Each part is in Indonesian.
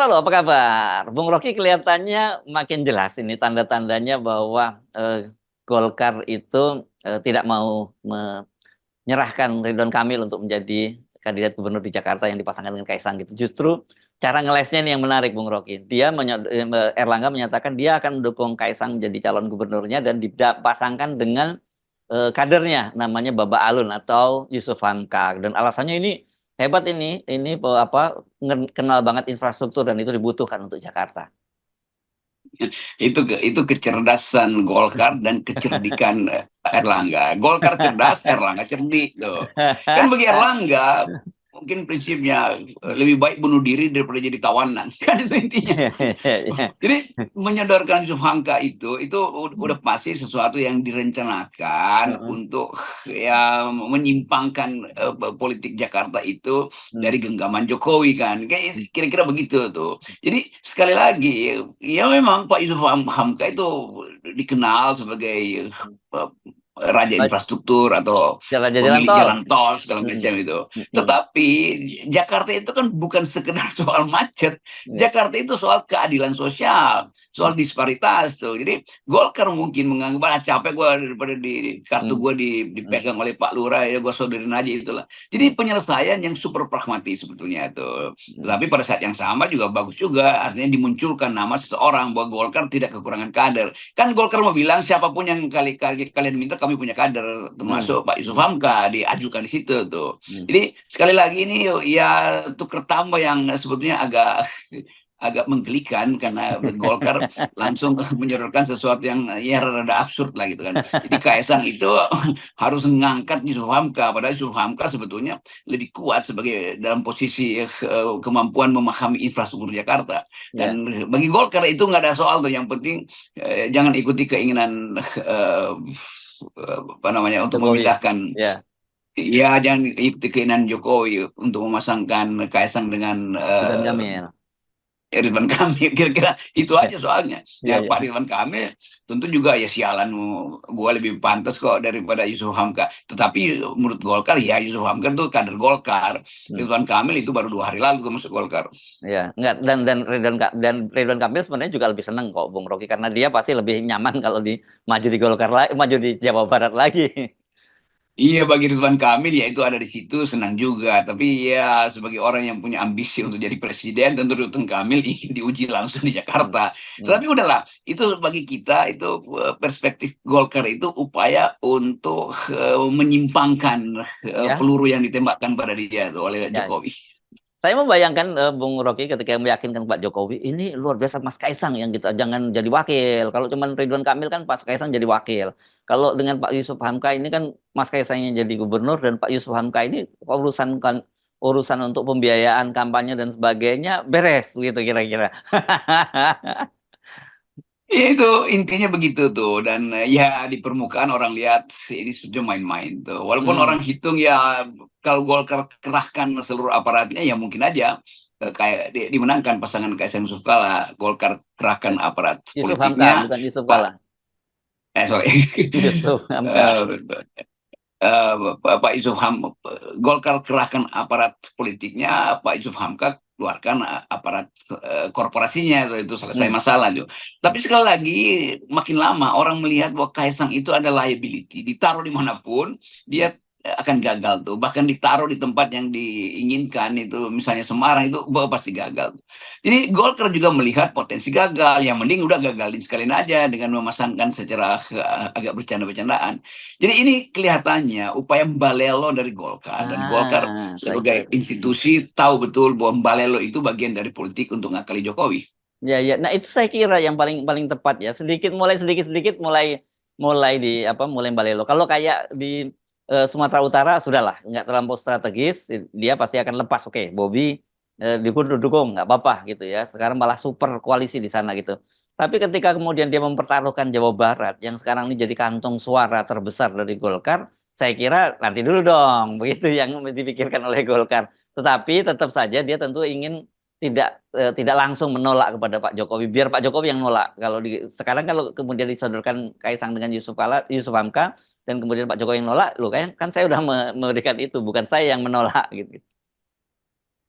Halo, apa kabar? Bung Rocky kelihatannya makin jelas ini tanda-tandanya bahwa Golkar itu tidak mau menyerahkan Ridwan Kamil untuk menjadi kandidat gubernur di Jakarta yang dipasangkan dengan Kaisang gitu. Justru cara ngelesnya ini yang menarik, Bung Rocky. Erlangga menyatakan dia akan mendukung Kaisang menjadi calon gubernurnya dan dipasangkan dengan kadernya namanya Baba Alun atau Yusuf Hamka, dan alasannya ini hebat, ini apa, kenal banget infrastruktur dan itu dibutuhkan untuk Jakarta. Itu kecerdasan Golkar dan kecerdikan Erlangga. Golkar cerdas, Erlangga cerdik tuh. Kan bagi Erlangga mungkin prinsipnya lebih baik bunuh diri daripada jadi tawanan. Kan itu intinya. Jadi menyodorkan Yusuf Hamka itu udah pasti sesuatu yang direncanakan untuk ya menyimpangkan politik Jakarta itu dari genggaman Jokowi kan. Kayak kira-kira begitu tuh. Jadi sekali lagi ya memang Pak Yusuf Hamka itu dikenal sebagai raja infrastruktur atau Jalan-jalan pemilik tol. jalan tol segala Mm-mm. macam itu. Mm-mm. Tetapi Jakarta itu kan bukan sekedar soal macet. Ya. Jakarta itu soal keadilan sosial, soal disparitas tuh. Jadi Golkar mungkin menganggap capek gue daripada di kartu Mm. gue Mm. dipegang oleh Pak Lurah ya gue sodorin aja itulah. Jadi penyelesaian yang super pragmatis sebetulnya itu. Mm. Tetapi pada saat yang sama juga bagus juga artinya dimunculkan nama seseorang bahwa Golkar tidak kekurangan kader. Kan Golkar mau bilang siapapun yang kalian minta kami punya kader Mm. termasuk Pak Yusuf Mm. Hamka diajukan di situ tuh. Mm. Jadi sekali lagi ini ya tuker tambah yang sebetulnya agak agak menggelikan karena Golkar langsung menyodorkan sesuatu yang ya rada absurd lah gitu kan. Jadi Kaisang itu harus mengangkat Yusuf Hamka, padahal Yusuf Hamka sebetulnya lebih kuat sebagai dalam posisi kemampuan memahami infrastruktur Jakarta. Ya. Dan bagi Golkar itu nggak ada soal tuh. Yang penting jangan ikuti keinginan apa namanya untuk Jokowi. memindahkan. Ya. Ya, jangan ikuti keinginan Jokowi untuk memasangkan Kaisang dengan Ridwan Kamil. Ridwan Kamil. Kira-kira itu aja soalnya. Ya, Ya Pak ya. Ridwan Kamil tentu juga ya sialan, gua lebih pantas kok daripada Yusuf Hamka. Tetapi menurut Golkar ya Yusuf Hamka itu kader Golkar. Mm. Ridwan Kamil itu baru 2 hari lalu tuh masuk Golkar. Ya, enggak, dan Ridwan Kamil sebenarnya juga lebih seneng kok Bung Rocky, karena dia pasti lebih nyaman kalau maju di Golkar lagi, maju di Jawa Barat lagi. Iya, bagi Ridwan Kamil ya itu ada di situ senang juga. Tapi ya sebagai orang yang punya ambisi untuk jadi presiden, tentu Ridwan Kamil ingin diuji langsung di Hmm. Jakarta. Hmm. Tetapi udahlah, itu bagi kita itu perspektif Golkar itu upaya untuk menyimpangkan Ya, peluru yang ditembakkan pada dia tuh oleh ya. Jokowi. Saya membayangkan Bung Rocky ketika meyakinkan Pak Jokowi, ini luar biasa Mas Kaisang yang kita jangan jadi wakil. Kalau cuman Ridwan Kamil kan Pak Kaisang jadi wakil. Kalau dengan Pak Yusuf Hamka ini kan Mas Kaisang yang jadi gubernur dan Pak Yusuf Hamka ini urusan untuk pembiayaan kampanye dan sebagainya beres gitu kira-kira. Ya, itu intinya begitu tuh dan ya di permukaan orang lihat ini sudah main-main tuh. Walaupun Hmm. orang hitung ya kalau Golkar kerahkan seluruh aparatnya ya mungkin aja kayak dimenangkan pasangan Kaisang Yusuf Kala. Golkar kerahkan aparat Yusuf Hamka politiknya bukan Yusuf Pak Kala. sorry. Yusuf Hamka. Eh, Pak Yusuf Golkar kerahkan aparat politiknya, Pak Yusuf Hamka keluarkan aparat korporasinya itu selesai Hmm. masalah tuh. Tapi sekali lagi makin lama orang melihat bahwa Kaisang itu ada liability, ditaruh dimanapun Hmm. dia akan gagal tuh. Bahkan ditaruh di tempat yang diinginkan itu misalnya Semarang itu pasti gagal. Jadi Golkar juga melihat potensi gagal, yang mending udah gagalin sekalian aja dengan memasangkan secara agak bercanda-bercandaan. Jadi ini kelihatannya upaya mbalelo dari Golkar dan Golkar Saya kira sebagai itu. Hmm. institusi tahu betul bahwa mbalelo itu bagian dari politik untuk ngakali Jokowi. Ya, ya. Nah, itu saya kira yang paling paling tepat ya. Sedikit-sedikit mulai mulai di apa mulai balelo. Kalau kayak di Sumatera Utara sudahlah, nggak terlampau strategis, dia pasti akan lepas. Oke, Bobby dukung, nggak apa-apa gitu ya. Sekarang malah super koalisi di sana gitu. Tapi ketika kemudian dia mempertaruhkan Jawa Barat yang sekarang ini jadi kantong suara terbesar dari Golkar, saya kira nanti dulu dong, begitu yang dipikirkan oleh Golkar. Tetapi tetap saja dia tentu ingin tidak langsung menolak kepada Pak Jokowi, biar Pak Jokowi yang nolak. Kalau sekarang kalau kemudian disodorkan Kaisang dengan Yusuf Hamka dan kemudian Pak Jokowi yang nolak, loh kan saya udah memberikan itu, bukan saya yang menolak gitu.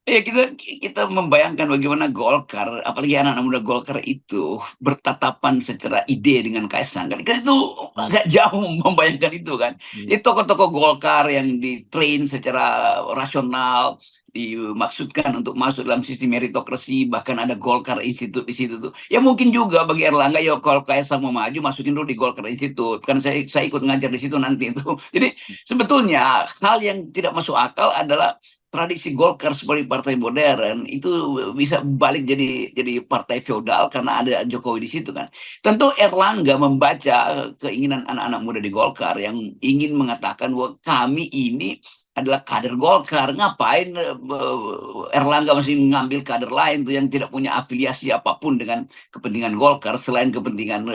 Ya kita membayangkan bagaimana Golkar, apalagi anak-anak muda Golkar itu bertatapan secara ide dengan Kaisang kan itu Hmm, agak jauh membayangkan itu kan. hmm. Itu tokoh-tokoh Golkar yang ditrain secara rasional, dimaksudkan untuk masuk dalam sistem meritokrasi, bahkan ada Golkar Institute di situ tuh. Ya mungkin juga bagi Erlangga, ya kalau Kaisang mau maju masukin dulu di Golkar Institute, kan saya ikut ngajar di situ nanti itu. Jadi sebetulnya hal yang tidak masuk akal adalah tradisi Golkar sebagai partai modern itu bisa balik jadi partai feodal karena ada Jokowi di situ kan. Tentu Erlangga membaca keinginan anak-anak muda di Golkar yang ingin mengatakan bahwa kami ini adalah kader Golkar. Ngapain Erlangga masih mengambil kader lain tuh yang tidak punya afiliasi apapun dengan kepentingan Golkar selain kepentingan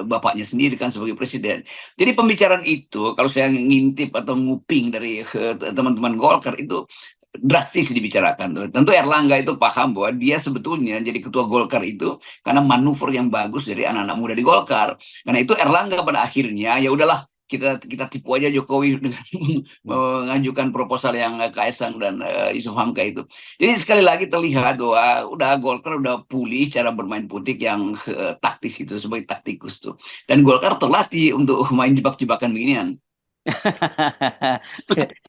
bapaknya sendiri kan sebagai presiden. Jadi pembicaraan itu kalau saya ngintip atau nguping dari teman-teman Golkar itu drastis dibicarakan tuh. Tentu Erlangga itu paham bahwa dia sebetulnya jadi ketua Golkar itu karena manuver yang bagus dari anak-anak muda di Golkar. Karena itu Erlangga pada akhirnya ya udahlah kita tipu aja Jokowi dengan Hmm. mengajukan proposal yang Kaisang dan Yusuf Hamka itu. Jadi sekali lagi terlihat bahwa udah Golkar udah pulih cara bermain politik yang taktis itu sebagai taktikus tuh. Dan Golkar terlatih untuk main jebak-jebakan beginian.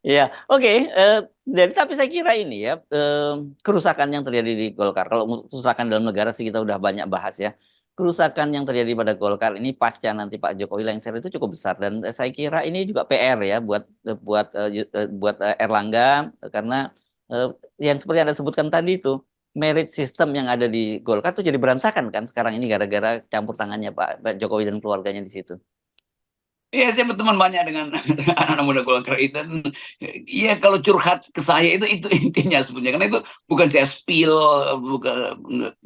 Iya, oke. Jadi tapi saya kira ini ya kerusakan yang terjadi di Golkar. Kalau kerusakan dalam negara sih kita udah banyak bahas ya. Kerusakan yang terjadi pada Golkar ini pasca nanti Pak Jokowi lengser itu cukup besar dan saya kira ini juga PR ya buat Erlangga karena eh, yang seperti Anda sebutkan tadi itu merit system yang ada di Golkar itu jadi berantakan kan sekarang ini gara-gara campur tangannya Pak Jokowi dan keluarganya di situ. Iya, saya berteman banyak dengan anak-anak muda Golkar itu. Dan iya, kalau curhat ke saya itu intinya sebenarnya. Karena itu bukan saya spill, bukan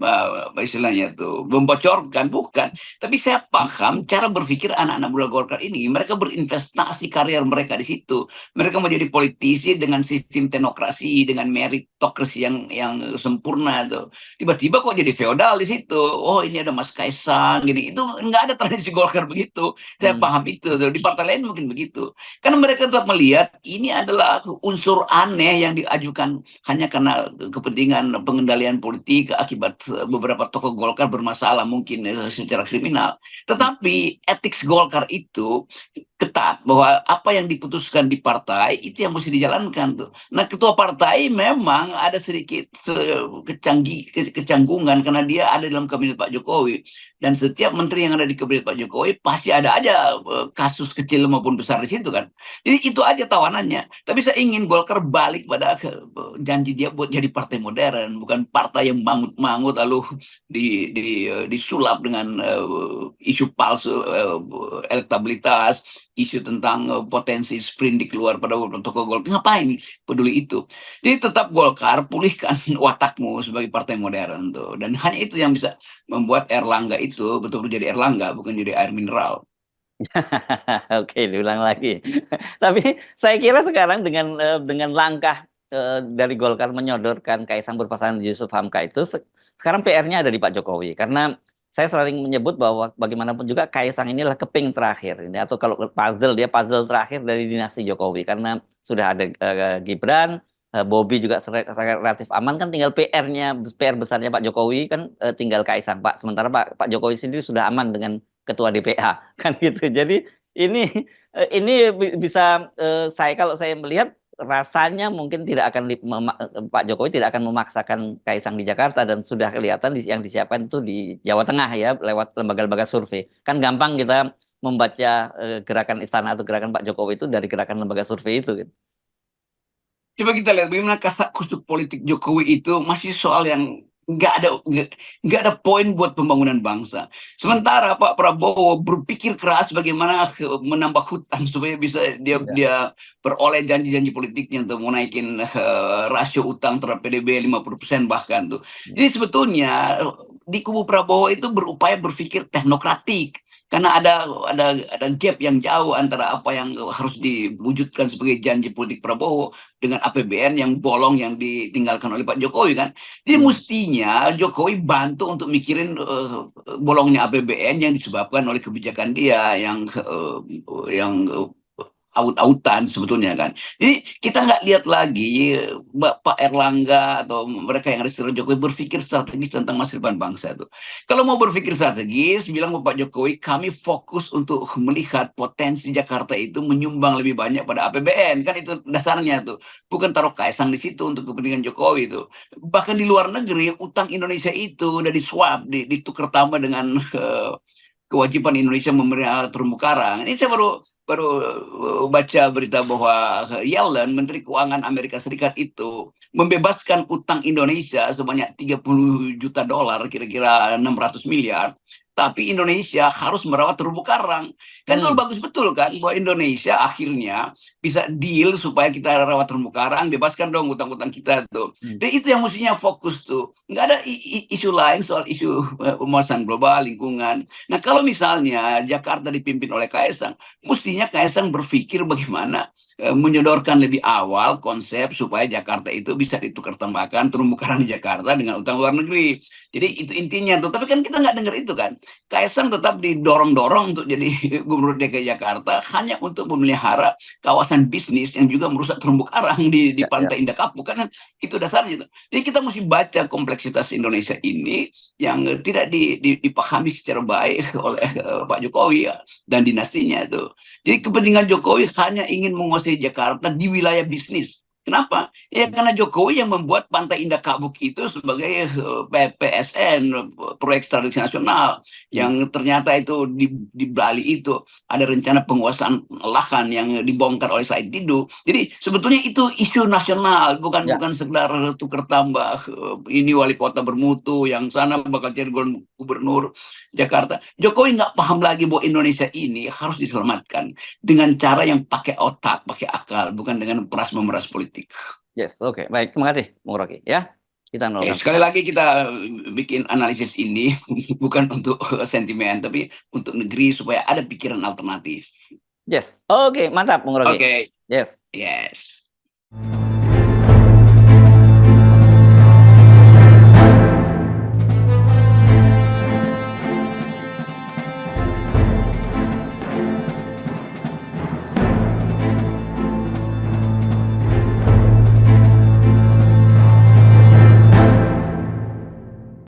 apa istilahnya itu membocorkan, bukan. Tapi saya paham cara berpikir anak-anak muda Golkar ini. Mereka berinvestasi karir mereka di situ. Mereka menjadi politisi dengan sistem teknokrasi, dengan meritokrasi yang sempurna tuh. Tiba-tiba kok jadi feodal di situ. Oh, ini ada Mas Kaisang gini. Itu nggak ada tradisi Golkar begitu. Saya Hmm. paham itu. Di partai lain mungkin begitu. Karena mereka tetap melihat ini adalah unsur aneh yang diajukan hanya karena kepentingan pengendalian politik akibat beberapa tokoh Golkar bermasalah mungkin secara kriminal. Tetapi etik Golkar itu ketat bahwa apa yang diputuskan di partai itu yang mesti dijalankan tuh. Nah, ketua partai memang ada sedikit kecanggungan karena dia ada dalam kabinet Pak Jokowi dan setiap menteri yang ada di kabinet Pak Jokowi pasti ada aja kasus kecil maupun besar di situ kan. Jadi itu aja tawanannya. Tapi saya ingin Golkar balik pada janji dia buat jadi partai modern, bukan partai yang mangut-mangut lalu disulap dengan isu palsu elektabilitas, isu tentang potensi sprint di keluar pada tokoh Golkar. Ngapain peduli itu? Jadi tetap Golkar pulihkan watakmu sebagai partai modern tuh. Dan hanya itu yang bisa membuat Erlangga itu betul-betul jadi Erlangga, bukan jadi air mineral. Oke, diulang lagi. Tapi saya kira sekarang dengan langkah dari Golkar menyodorkan Kaisang berpasangan Yusuf Hamka itu sekarang PR-nya ada di Pak Jokowi karena saya sering menyebut bahwa bagaimanapun juga Kaisang inilah keping terakhir ini atau kalau dia puzzle terakhir dari dinasti Jokowi karena sudah ada Gibran, Bobi juga relatif aman kan tinggal PR besarnya Pak Jokowi kan tinggal Kaisang Pak. Sementara Pak Jokowi sendiri sudah aman dengan ketua DPA kan gitu. Jadi ini bisa kalau saya melihat rasanya mungkin tidak akan Pak Jokowi tidak akan memaksakan Kaisang di Jakarta dan sudah kelihatan yang disiapkan itu di Jawa Tengah ya lewat lembaga-lembaga survei. Kan gampang kita membaca gerakan istana atau gerakan Pak Jokowi itu dari gerakan lembaga survei itu gitu. Coba kita lihat bagaimana kasak kusuk politik Jokowi itu masih soal yang nggak ada poin buat pembangunan bangsa. Hmm. Sementara Pak Prabowo berpikir keras bagaimana menambah hutang supaya bisa dia Ya. dia peroleh janji-janji politiknya untuk menaikin rasio utang terhadap PDB 50% bahkan tuh. Hmm. Jadi sebetulnya di kubu Prabowo itu berupaya berpikir teknokratik karena ada gap yang jauh antara apa yang harus diwujudkan sebagai janji politik Prabowo dengan APBN yang bolong yang ditinggalkan oleh Pak Jokowi kan. Jadi Hmm. mestinya Jokowi bantu untuk mikirin bolongnya APBN yang disebabkan oleh kebijakan dia yang out-outan sebetulnya kan. Jadi kita nggak lihat lagi Pak Erlangga atau mereka yang ada setelah Jokowi berpikir strategis tentang masa depan bangsa itu. Kalau mau berpikir strategis, bilang Pak Jokowi, kami fokus untuk melihat potensi Jakarta itu menyumbang lebih banyak pada APBN, kan itu dasarnya tuh. Bukan taruh Kaisang di situ untuk kepentingan Jokowi itu. Bahkan di luar negeri utang Indonesia itu udah di-swap, ditukar tambah dengan kewajiban Indonesia memberi terumbu karang. Ini saya baru baca berita bahwa Yellen, Menteri Keuangan Amerika Serikat itu membebaskan utang Indonesia sebanyak 30 juta dolar, kira-kira 600 miliar. Tapi Indonesia harus merawat terumbu karang. Kan itu bagus betul kan, bahwa Indonesia akhirnya bisa deal supaya kita rawat terumbu karang, bebaskan dong utang-utang kita tuh. Dan itu yang mestinya fokus tuh. Nggak ada isu lain soal isu pemanasan global, lingkungan. Nah kalau misalnya Jakarta dipimpin oleh Kaisang, mestinya Kaisang berpikir bagaimana menyodorkan lebih awal konsep supaya Jakarta itu bisa ditukar tambahkan terumbu karang di Jakarta dengan utang luar negeri. Jadi itu intinya tuh. Tapi kan kita nggak dengar itu kan. Kaisang tetap didorong-dorong untuk jadi gubernur DKI Jakarta hanya untuk memelihara kawasan bisnis yang juga merusak terumbu karang di pantai Indah Kapuk, kan itu dasarnya. Jadi kita mesti baca kompleksitas Indonesia ini yang tidak dipahami secara baik oleh Pak Jokowi dan dinastinya itu. Jadi kepentingan Jokowi hanya ingin menguasai Jakarta di wilayah bisnis. Kenapa? Ya karena Jokowi yang membuat Pantai Indah Kapuk itu sebagai PSN, proyek strategis nasional, yang ternyata itu di Bali itu ada rencana penguasaan lahan yang dibongkar oleh Said Didu. Jadi sebetulnya itu isu nasional, bukan sekedar tukar tambah ini wali kota bermutu, yang sana bakal jadi gubernur Jakarta. Jokowi nggak paham lagi bahwa Indonesia ini harus diselamatkan dengan cara yang pakai otak, pakai akal, bukan dengan peras memeras politik. Yes, oke. Baik, terima kasih, Bung Rocky. Ya, kita sekali lagi kita bikin analisis ini bukan untuk sentimen, tapi untuk negeri supaya ada pikiran alternatif. Yes, oke, mantap, Bung Rocky. Oke. Yes. Yes.